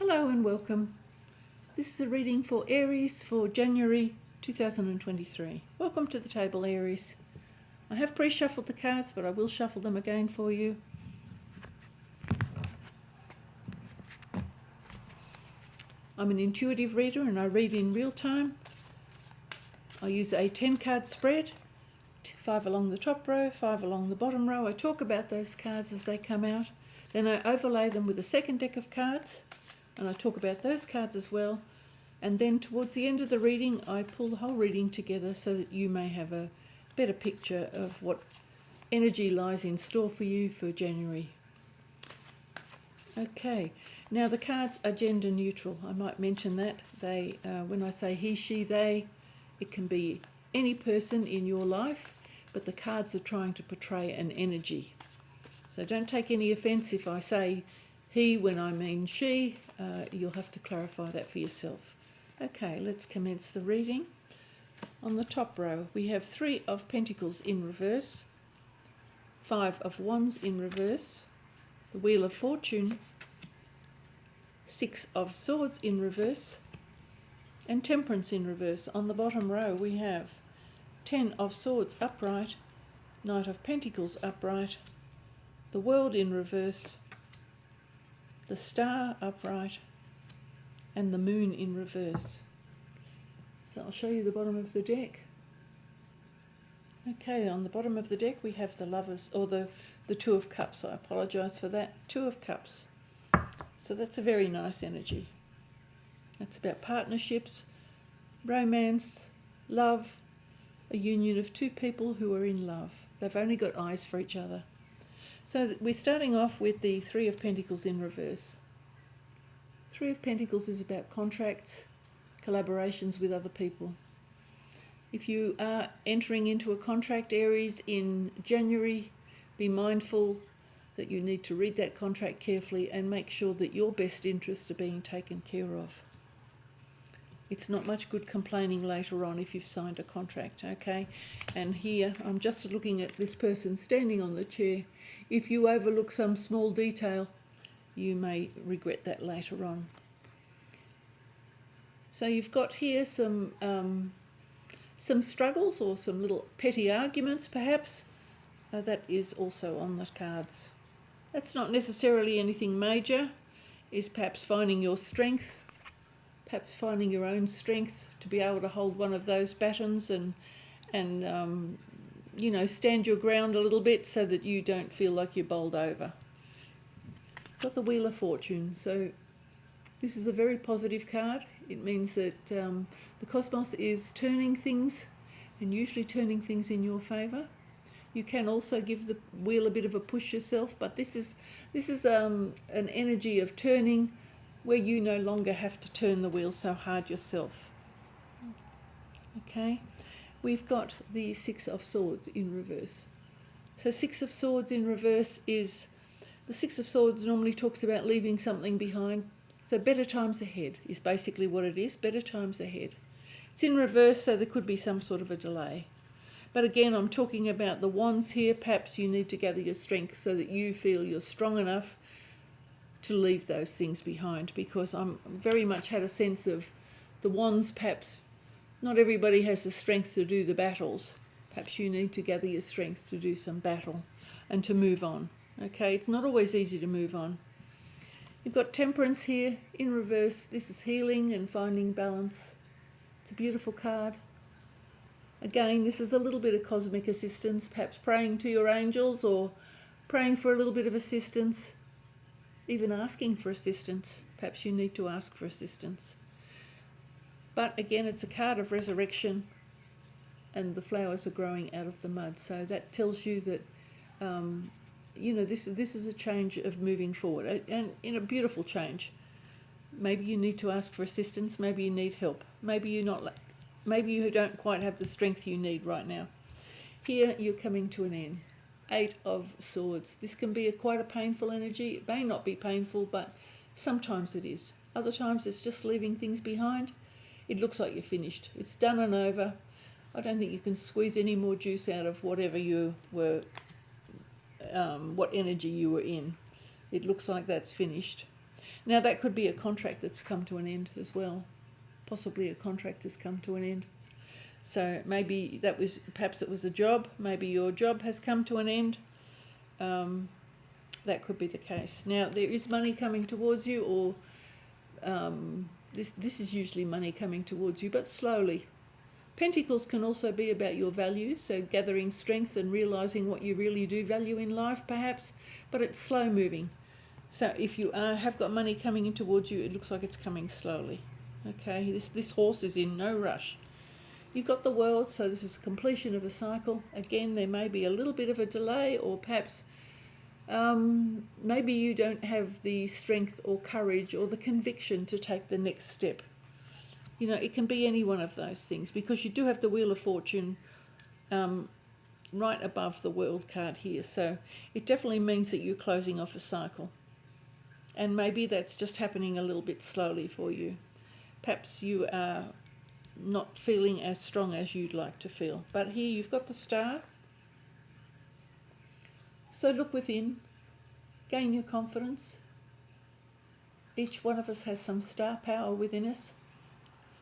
Hello and welcome. This is a reading for Aries for January 2023. Welcome to the table, Aries. I have pre-shuffled the cards, but I will shuffle them again for you. I'm an intuitive reader and I read in real time. I use a 10-card spread, 5 along the top row, 5 along the bottom row. I talk about those cards as they come out. Then I overlay them with a second deck of cards, and I talk about those cards as well. And then towards the end of the reading, I pull the whole reading together so that you may have a better picture of what energy lies in store for you for January. Okay, now the cards are gender neutral. I might mention that. They, when I say he, she, they, it can be any person in your life, but the cards are trying to portray an energy. So don't take any offence if I say he when I mean she. You'll have to clarify that for yourself. Okay, let's commence the reading. On the top row, we have 3 of Pentacles in reverse, 5 of Wands in reverse, the Wheel of Fortune, 6 of Swords in reverse, and Temperance in reverse. On the bottom row, we have 10 of Swords upright, Knight of Pentacles upright, the World in reverse, the Star upright, and the Moon in reverse. So I'll show you the bottom of the deck. Okay, on the bottom of the deck we have the Lovers, or the Two of Cups. I apologise for that. 2 of Cups. So that's a very nice energy. That's about partnerships, romance, love, a union of 2 people who are in love. They've only got eyes for each other. So we're starting off with the 3 of Pentacles in reverse. 3 of Pentacles is about contracts, collaborations with other people. If you are entering into a contract, Aries, in January, be mindful that you need to read that contract carefully and make sure that your best interests are being taken care of. It's not much good complaining later on if you've signed a contract, okay? And here, I'm just looking at this person standing on the chair. If you overlook some small detail, you may regret that later on. So you've got here some struggles or some little petty arguments, perhaps. That is also on the cards. That's not necessarily anything major. Is perhaps finding your strength, perhaps finding your own strength to be able to hold one of those batons and you know, stand your ground a little bit so that you don't feel like you're bowled over. Got the Wheel of Fortune. So this is a very positive card. It means that the cosmos is turning things, and usually turning things in your favour. You can also give the wheel a bit of a push yourself, but this is an energy of turning where you no longer have to turn the wheel so hard yourself. Okay, we've got the 6 of Swords in reverse. So 6 of Swords in reverse is, the 6 of Swords normally talks about leaving something behind. So better times ahead is basically what it is, better times ahead. It's in reverse, so there could be some sort of a delay. But again, I'm talking about the Wands here. Perhaps you need to gather your strength so that you feel you're strong enough to leave those things behind, because I'm very much had a sense of the Wands. Perhaps not everybody has the strength to do the battles. Perhaps you need to gather your strength to do some battle and to move on. Okay, it's not always easy to move on. You've got Temperance here in reverse. This is healing and finding balance. It's a beautiful card. Again, this is a little bit of cosmic assistance, perhaps praying to your angels or praying for a little bit of assistance, even asking for assistance. Perhaps you need to ask for assistance. But again, it's a card of resurrection, and the flowers are growing out of the mud. So that tells you that you know, this is a change of moving forward, and in a beautiful change. Maybe you need to ask for assistance. Maybe you need help. Maybe you don't quite have the strength you need right now. Here you're coming to an end. 8 of Swords. This can be quite a painful energy. It may not be painful, but sometimes it is. Other times it's just leaving things behind. It looks like you're finished. It's done and over. I don't think you can squeeze any more juice out of whatever you were, what energy you were in. It looks like that's finished. Now that could be a contract that's come to an end as well. Possibly a contract has come to an end. So maybe perhaps it was a job. Maybe your job has come to an end. That could be the case. Now there is money coming towards you, or this is usually money coming towards you, but slowly. Pentacles can also be about your values, so gathering strength and realizing what you really do value in life, perhaps, but it's slow moving. So if you have got money coming in towards you, it looks like it's coming slowly. Okay, this horse is in no rush. You've got the World, so this is completion of a cycle. Again, there may be a little bit of a delay, or perhaps maybe you don't have the strength or courage or the conviction to take the next step. You know, it can be any one of those things, because you do have the Wheel of Fortune right above the World card here. So it definitely means that you're closing off a cycle. And maybe that's just happening a little bit slowly for you. Perhaps you are not feeling as strong as you'd like to feel. But here you've got the Star. So look within, gain your confidence. Each one of us has some star power within us.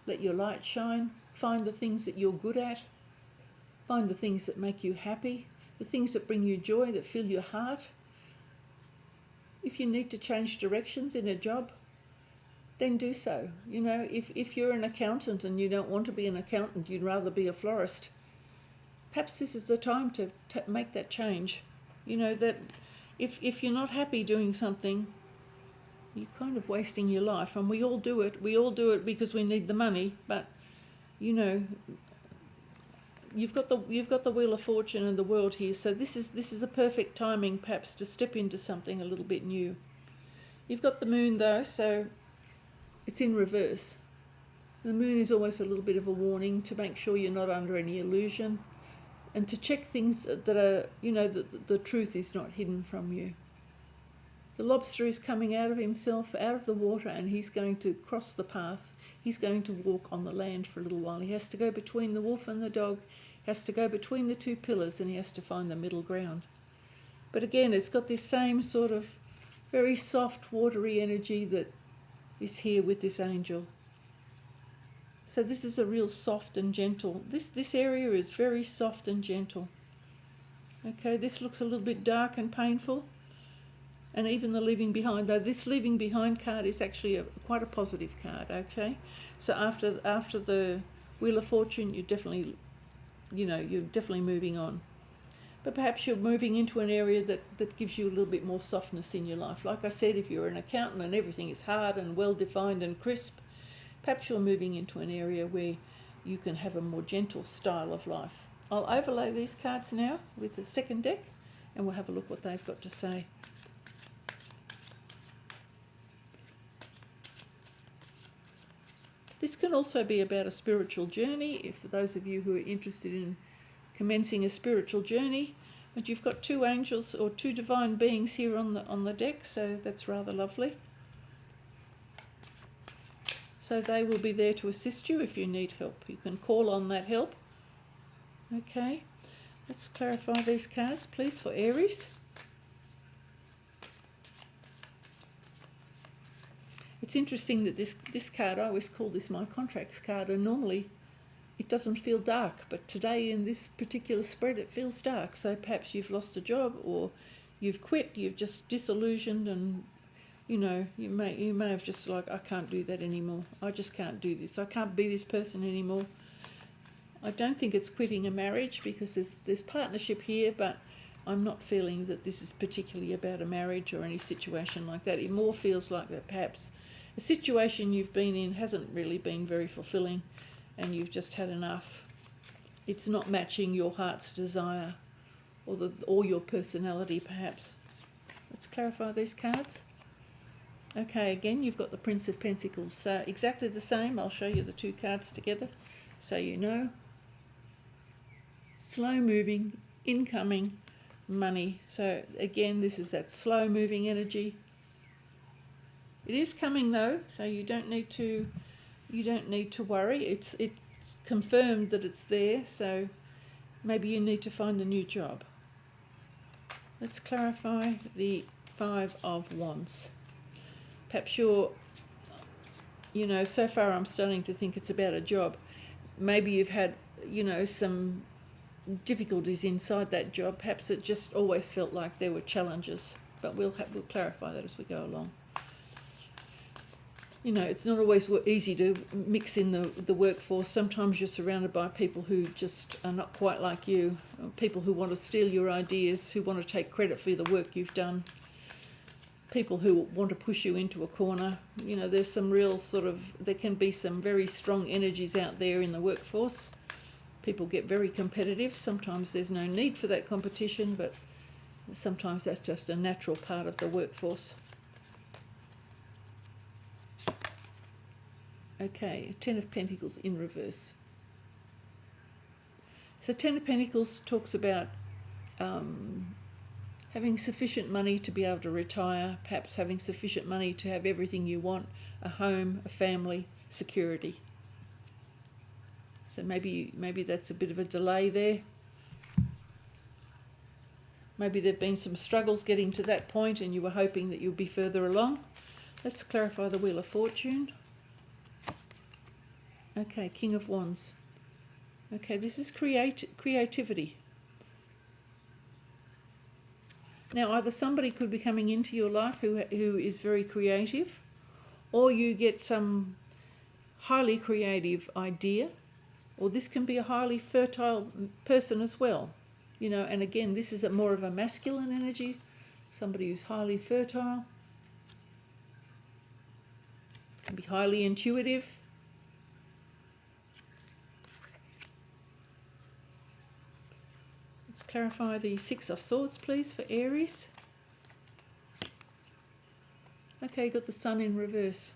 Let your light shine. Find the things that you're good at. Find the things that make you happy, the things that bring you joy, that fill your heart. If you need to change directions in a job, then do so. You know, if you're an accountant and you don't want to be an accountant, you'd rather be a florist, perhaps this is the time to make that change. You know, that if you're not happy doing something, you're kind of wasting your life. And we all do it. We all do it because we need the money. But, you know, you've got the Wheel of Fortune and the World here. So this is a perfect timing, perhaps, to step into something a little bit new. You've got the Moon, though, so it's in reverse. The Moon is always a little bit of a warning to make sure you're not under any illusion, and to check things that are, you know, the truth is not hidden from you. The Lobster is coming out of himself, out of the water, and he's going to cross the path. He's going to walk on the land for a little while. He has to go between the wolf and the dog. He has to go between the two pillars, and he has to find the middle ground. But again, it's got this same sort of very soft, watery energy that is here with this angel. So this is a real soft and gentle. This area is very soft and gentle. Okay, this looks a little bit dark and painful. And even the leaving behind, though this leaving behind card is actually quite a positive card, okay? So after the Wheel of Fortune, you're definitely moving on. But perhaps you're moving into an area that gives you a little bit more softness in your life. Like I said, if you're an accountant and everything is hard and well-defined and crisp, perhaps you're moving into an area where you can have a more gentle style of life. I'll overlay these cards now with the second deck, and we'll have a look what they've got to say. This can also be about a spiritual journey, if for those of you who are interested in commencing a spiritual journey. But you've got two angels or two divine beings here on the deck, so that's rather lovely. So they will be there to assist you if you need help. You can call on that help. Okay, let's clarify these cards, please, for Aries. It's interesting that this card, I always call this my contracts card, and normally it doesn't feel dark, but today in this particular spread it feels dark. So perhaps you've lost a job, or you've quit, you've just disillusioned, and you know, you may have just like, I can't do that anymore. I just can't do this. I can't be this person anymore. I don't think it's quitting a marriage, because there's partnership here, but I'm not feeling that this is particularly about a marriage or any situation like that. It more feels like that perhaps a situation you've been in hasn't really been very fulfilling, and you've just had enough. It's not matching your heart's desire or your personality, perhaps. Let's clarify these cards. Okay, again, you've got the Prince of Pentacles. So exactly the same. I'll show you the two cards together so you know. Slow moving, incoming money. So again, this is that slow moving energy. It is coming though, so you don't need to worry. It's confirmed that it's there, so maybe you need to find a new job. Let's clarify the Five of Wands. Perhaps you're, so far I'm starting to think it's about a job. Maybe you've had, some difficulties inside that job. Perhaps it just always felt like there were challenges, but we'll clarify that as we go along. It's not always easy to mix in the workforce. Sometimes you're surrounded by people who just are not quite like you, people who want to steal your ideas, who want to take credit for the work you've done, people who want to push you into a corner. There's some real there can be some very strong energies out there in the workforce. People get very competitive. Sometimes there's no need for that competition, but sometimes that's just a natural part of the workforce. Okay, Ten of Pentacles in reverse. So Ten of Pentacles talks about having sufficient money to be able to retire, perhaps having sufficient money to have everything you want, a home, a family, security. So maybe that's a bit of a delay there. Maybe there have been some struggles getting to that point and you were hoping that you'll be further along. Let's clarify the Wheel of Fortune. Okay, King of Wands. Okay, this is creativity. Now, either somebody could be coming into your life who is very creative, or you get some highly creative idea, or this can be a highly fertile person as well. And again, this is more of a masculine energy, somebody who's highly fertile, can be highly intuitive. Let's clarify the Six of Swords, please, for Aries. Okay, got the Sun in reverse.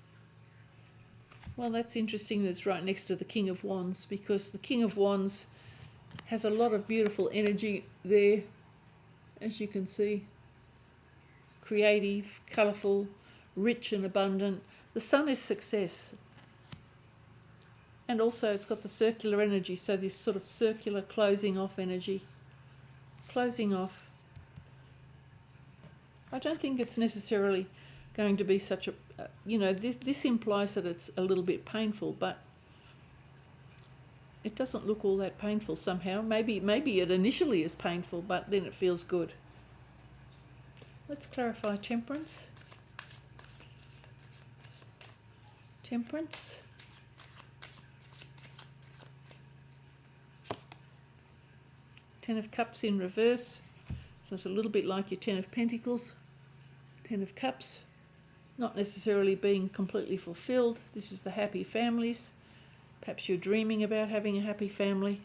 Well, that's interesting that it's right next to the King of Wands, because the King of Wands has a lot of beautiful energy there, as you can see. Creative, colourful, rich and abundant. The Sun is success. And also it's got the circular energy, so this sort of circular closing off energy. Closing off. I don't think it's necessarily going to be such a, this implies that it's a little bit painful, but it doesn't look all that painful somehow. Maybe it initially is painful, but then it feels good. Let's clarify Temperance. Temperance. Ten of Cups in reverse. So it's a little bit like your Ten of Pentacles. Ten of Cups. Not necessarily being completely fulfilled. This is the happy families. Perhaps you're dreaming about having a happy family.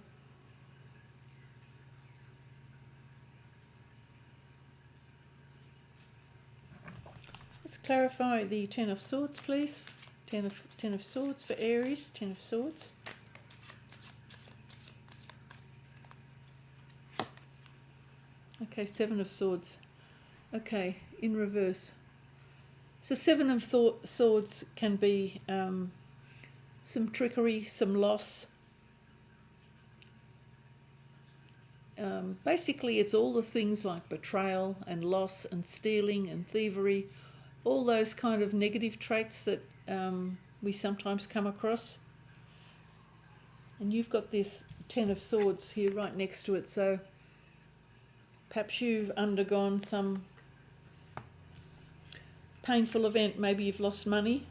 Let's clarify the Ten of Swords, please. Ten of Swords for Aries. Ten of Swords. Okay, Seven of Swords. Okay, in reverse. So Seven of Swords can be some trickery, some loss. Basically, it's all the things like betrayal and loss and stealing and thievery, all those kind of negative traits that we sometimes come across. And you've got this Ten of Swords here right next to it, so perhaps you've undergone some painful event. Maybe you've lost money.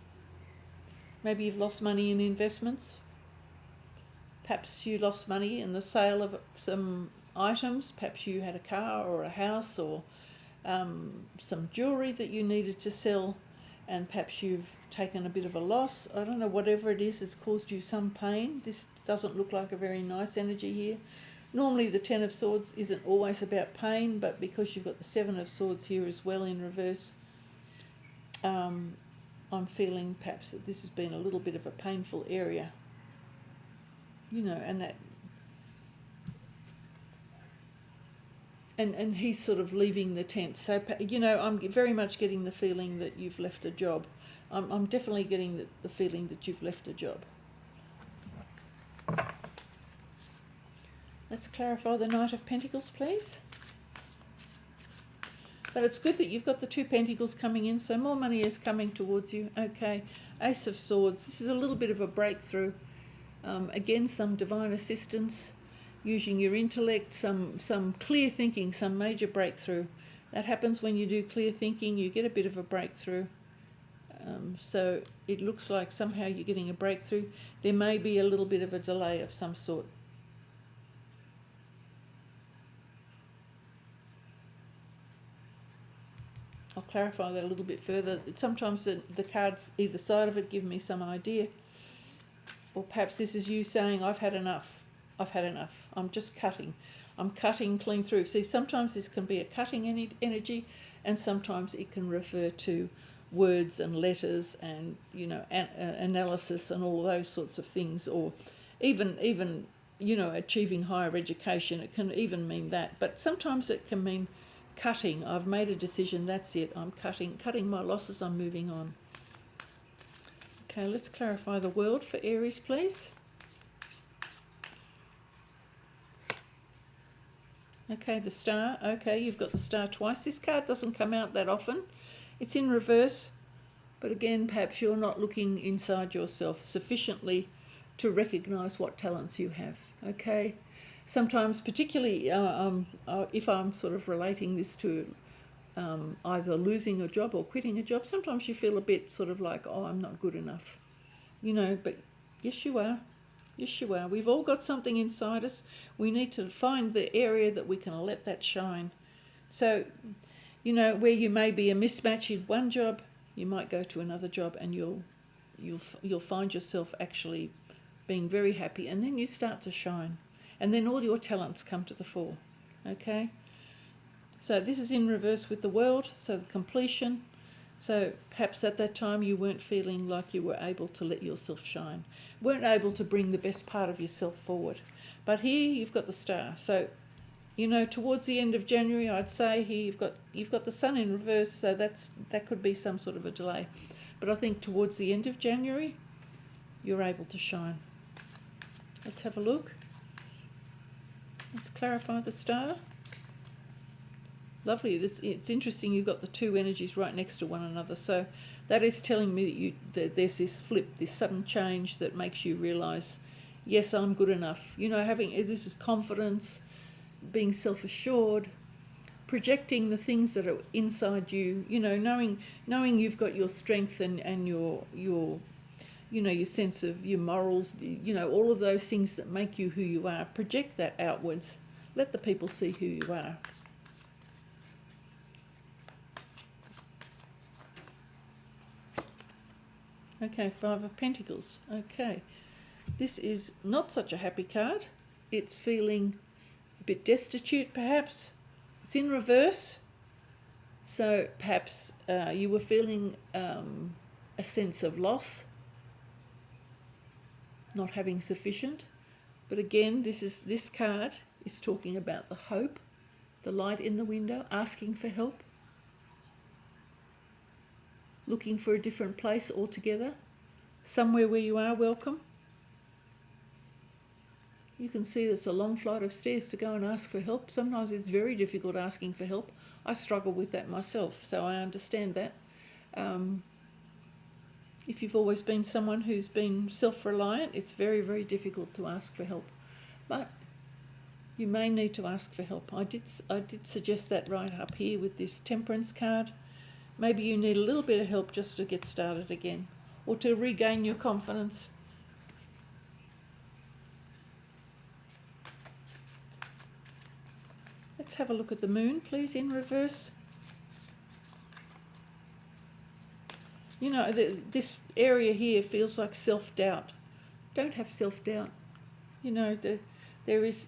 Maybe you've lost money in investments. Perhaps you lost money in the sale of some items. Perhaps you had a car or a house or some jewellery that you needed to sell, and perhaps you've taken a bit of a loss. I don't know, whatever it is, it's caused you some pain. This doesn't look like a very nice energy here. Normally the Ten of Swords isn't always about pain, but because you've got the Seven of Swords here as well in reverse, I'm feeling perhaps that this has been a little bit of a painful area. And that... And he's sort of leaving the tent. So, I'm very much getting the feeling that you've left a job. I'm definitely getting the feeling that you've left a job. Let's clarify the Knight of Pentacles, please. But it's good that you've got the 2 Pentacles coming in, so more money is coming towards you. Okay, Ace of Swords. This is a little bit of a breakthrough. Again, some divine assistance, using your intellect, some clear thinking, some major breakthrough. That happens when you do clear thinking, you get a bit of a breakthrough. So it looks like somehow you're getting a breakthrough. There may be a little bit of a delay of some sort. I'll clarify that a little bit further. Sometimes the cards either side of it give me some idea. Or perhaps this is you saying, I've had enough. I've had enough. I'm just cutting. I'm cutting clean through. See, sometimes this can be a cutting energy, and sometimes it can refer to words and letters and, you know, analysis and all of those sorts of things, or even you know, achieving higher education. It can even mean that. But sometimes it can mean cutting. I've made a decision, that's it. I'm cutting my losses, I'm moving on. Okay, let's clarify the world for Aries, please. Okay, the Star. Okay, you've got the Star twice. This card doesn't come out that often. It's in reverse. But again, perhaps you're not looking inside yourself sufficiently to recognise what talents you have. Okay? Sometimes, particularly if I'm sort of relating this to either losing a job or quitting a job, sometimes you feel a bit sort of like, oh, I'm not good enough. You know, but yes, you are. Yes, you are. We've all got something inside us. We need to find the area that we can let that shine. So, you know, where you may be a mismatch in one job, you might go to another job and you'll find yourself actually being very happy, and then you start to shine. And then all your talents come to the fore. Okay? So this is in reverse with the World, so the completion. So perhaps at that time you weren't feeling like you were able to let yourself shine, weren't able to bring the best part of yourself forward. But here you've got the Star. So, you know, towards the end of January, I'd say here you've got the Sun in reverse, so that could be some sort of a delay. But I think towards the end of January, you're able to shine. Let's have a look. Let's clarify the Star. Lovely. It's interesting you've got the 2 energies right next to one another. So that is telling me that there's this flip, this sudden change that makes you realise, yes, I'm good enough. You know, this is confidence, being self-assured, projecting the things that are inside you. You know, knowing you've got your strength and your you know, your sense of your morals. You know, all of those things that make you who you are. Project that outwards. Let the people see who you are. Okay, 5 of Pentacles. Okay, this is not such a happy card. It's feeling a bit destitute, perhaps. It's in reverse. So perhaps you were feeling a sense of loss, not having sufficient. But again, this card is talking about the hope, the light in the window, asking for help, looking for a different place altogether, somewhere where you are welcome. You can see it's a long flight of stairs to go and ask for help. Sometimes it's very difficult asking for help. I struggle with that myself, so I understand that. If you've always been someone who's been self-reliant, it's very, very difficult to ask for help. But you may need to ask for help. I did suggest that right up here with this Temperance card. Maybe you need a little bit of help just to get started again, or to regain your confidence. Let's have a look at the Moon, please, in reverse. You know, this area here feels like self-doubt. Don't have self-doubt. You know, there is...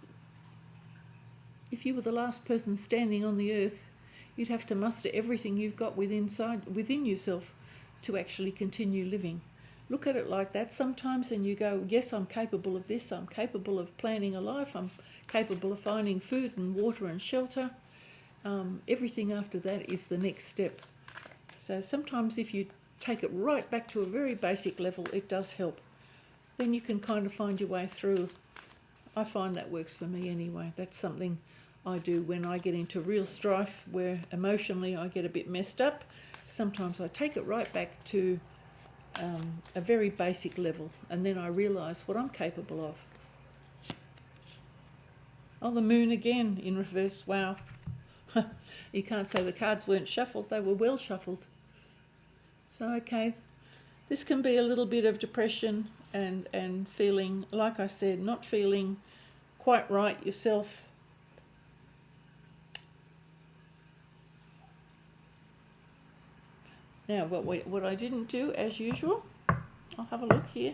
If you were the last person standing on the earth, you'd have to muster everything you've got within yourself to actually continue living. Look at it like that sometimes and you go, yes, I'm capable of this, I'm capable of planning a life, I'm capable of finding food and water and shelter. Everything after that is the next step. So sometimes if you take it right back to a very basic level, it does help. Then you can kind of find your way through. I find that works for me anyway. That's something I do when I get into real strife where emotionally I get a bit messed up. Sometimes I take it right back to a very basic level, and then I realise what I'm capable of. Oh, the moon again in reverse. Wow. You can't say the cards weren't shuffled, they were well shuffled. So, okay, this can be a little bit of depression and feeling, like I said, not feeling quite right yourself. Now, what I didn't do, as usual, I'll have a look here.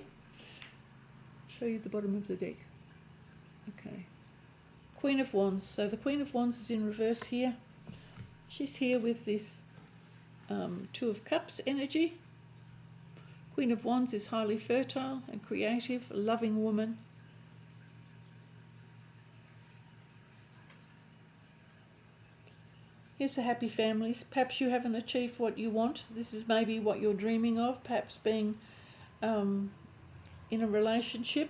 Show you the bottom of the deck. Okay. Queen of Wands. So the Queen of Wands is in reverse here. She's here with this Two of Cups energy. Queen of Wands is highly fertile and creative, a loving woman. Here's the happy families. Perhaps you haven't achieved what you want. This is maybe what you're dreaming of, perhaps being in a relationship.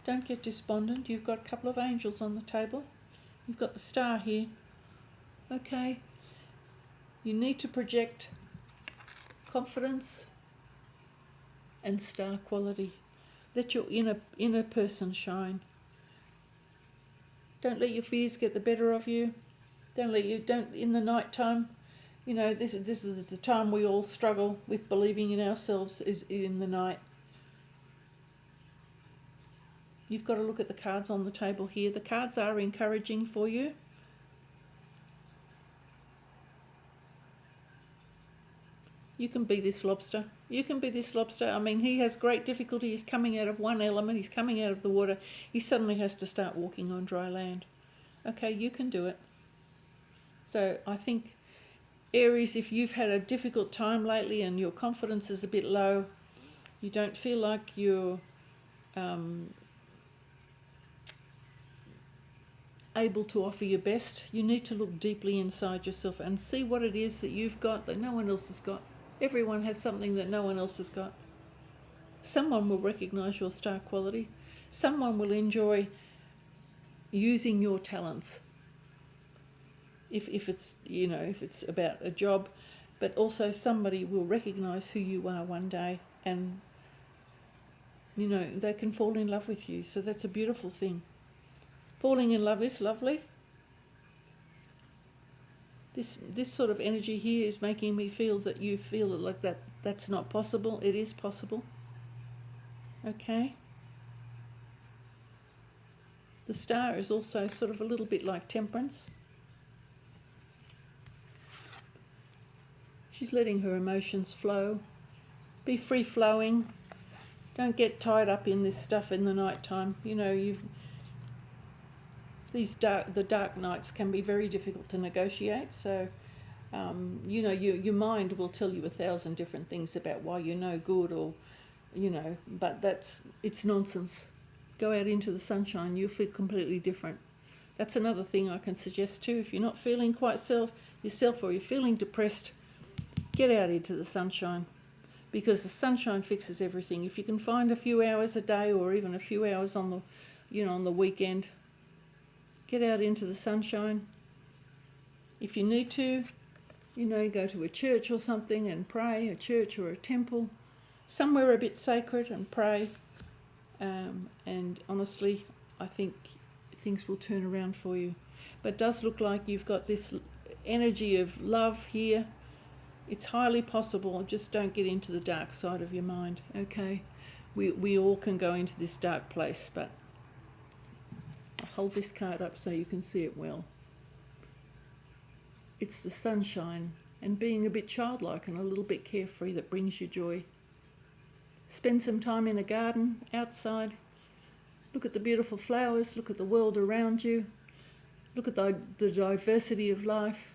Don't get despondent. You've got a couple of angels on the table. You've got the star here. Okay. You need to project confidence and star quality. Let your inner person shine. Don't let your fears get the better of you. Don't in the night time. You know, this is the time we all struggle with believing in ourselves, is in the night. You've got to look at the cards on the table here. The cards are encouraging for you. You can be this lobster. You can be this lobster. I mean, he has great difficulty. He's coming out of one element. He's coming out of the water. He suddenly has to start walking on dry land. Okay, you can do it. So I think, Aries, if you've had a difficult time lately and your confidence is a bit low, you don't feel like you're able to offer your best, you need to look deeply inside yourself and see what it is that you've got that no one else has got. Everyone has something that no one else has got. Someone will recognise your star quality. Someone will enjoy using your talents. If it's, you know, if it's about a job, but also somebody will recognise who you are one day, and you know, they can fall in love with you. So that's a beautiful thing. Falling in love is lovely. This sort of energy here is making me feel that you feel like that's not possible. It is possible. Okay. The star is also sort of a little bit like Temperance. She's letting her emotions flow. Be free-flowing. Don't get tied up in this stuff in the night time. You know, the dark nights can be very difficult to negotiate. So, you know, your mind will tell you 1,000 different things about why you're no good, or, you know, but it's nonsense. Go out into the sunshine, you'll feel completely different. That's another thing I can suggest too. If you're not feeling quite yourself, or you're feeling depressed, get out into the sunshine, because the sunshine fixes everything. If you can find a few hours a day, or even a few hours on the weekend, get out into the sunshine. If you need to, you know, go to a church or something and pray, a church or a temple, somewhere a bit sacred, and pray. And honestly, I think things will turn around for you. But it does look like you've got this energy of love here. It's highly possible. Just don't get into the dark side of your mind, okay? We all can go into this dark place, but I'll hold this card up so you can see it well. It's the sunshine and being a bit childlike and a little bit carefree that brings you joy. Spend some time in a garden, outside. Look at the beautiful flowers, look at the world around you. Look at the diversity of life.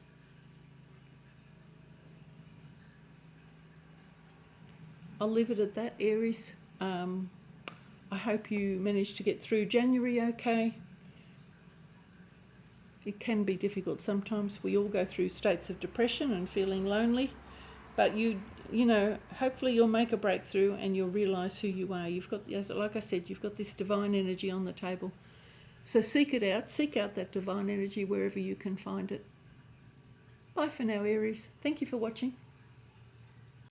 I'll leave it at that, Aries. I hope you managed to get through January okay. It can be difficult sometimes. We all go through states of depression and feeling lonely. But you know, hopefully you'll make a breakthrough and you'll realise who you are. You've got, like I said, you've got this divine energy on the table. So seek it out. Seek out that divine energy wherever you can find it. Bye for now, Aries. Thank you for watching.